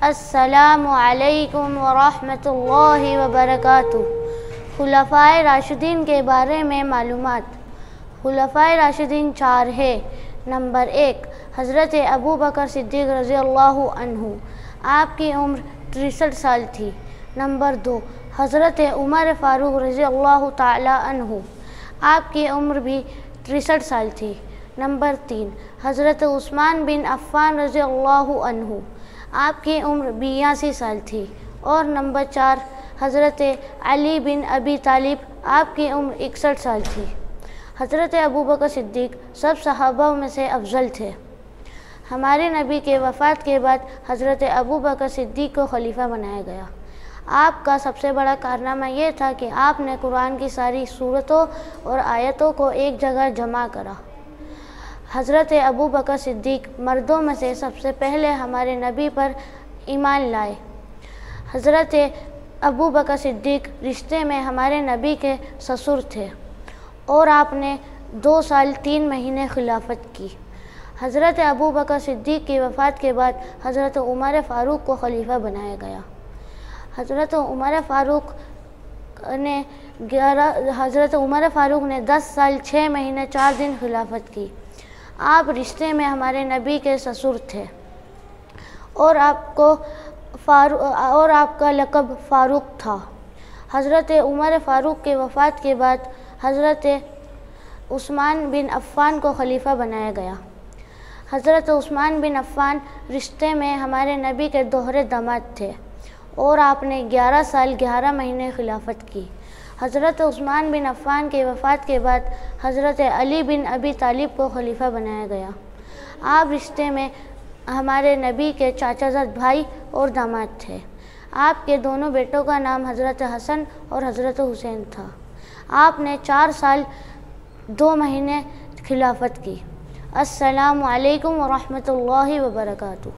السلام علیکم ورحمۃ اللہ وبرکاتہ۔ خلفائے راشدین کے بارے میں معلومات۔ خلفائے راشدین 4 ہیں۔ نمبر 1، حضرت ابو بکر صدیق رضی اللہ عنہ، آپ کی عمر 63 سال تھی۔ نمبر 2، حضرت عمر فاروق رضی اللہ تعالی عنہ، آپ کی عمر بھی 63 سال تھی۔ نمبر 3، حضرت عثمان بن عفان رضی اللہ عنہ، آپ کی عمر 82 سال تھی۔ اور نمبر 4، حضرت علی بن ابی طالب، آپ کی عمر 61 سال تھی۔ حضرت ابو بکر صدیق سب صحابہ میں سے افضل تھے۔ ہمارے نبی کے وفات کے بعد حضرت ابو بکر صدیق کو خلیفہ بنایا گیا۔ آپ کا سب سے بڑا کارنامہ یہ تھا کہ آپ نے قرآن کی ساری سورتوں اور آیتوں کو ایک جگہ جمع کرا۔ حضرت ابو بکر صدیق مردوں میں سے سب سے پہلے ہمارے نبی پر ایمان لائے۔ حضرت ابو بکر صدیق رشتے میں ہمارے نبی کے سسر تھے اور آپ نے 2 سال 3 مہینے خلافت کی۔ حضرت ابو بکر صدیق کی وفات کے بعد حضرت عمر فاروق کو خلیفہ بنایا گیا۔ حضرت عمر فاروق نے 10 سال 6 مہینے 4 دن خلافت کی۔ آپ رشتے میں ہمارے نبی کے سسر تھے اور آپ کا لقب فاروق تھا۔ حضرت عمر فاروق کے وفات کے بعد حضرت عثمان بن عفان کو خلیفہ بنایا گیا۔ حضرت عثمان بن عفان رشتے میں ہمارے نبی کے دوہرے داماد تھے اور آپ نے 11 سال 11 مہینے خلافت کی۔ حضرت عثمان بن عفان کے وفات کے بعد حضرت علی بن ابی طالب کو خلیفہ بنایا گیا۔ آپ رشتے میں ہمارے نبی کے چاچا زاد بھائی اور داماد تھے۔ آپ کے دونوں بیٹوں کا نام حضرت حسن اور حضرت حسین تھا۔ آپ نے 4 سال 2 مہینے خلافت کی۔ السلام علیکم ورحمۃ اللہ وبرکاتہ۔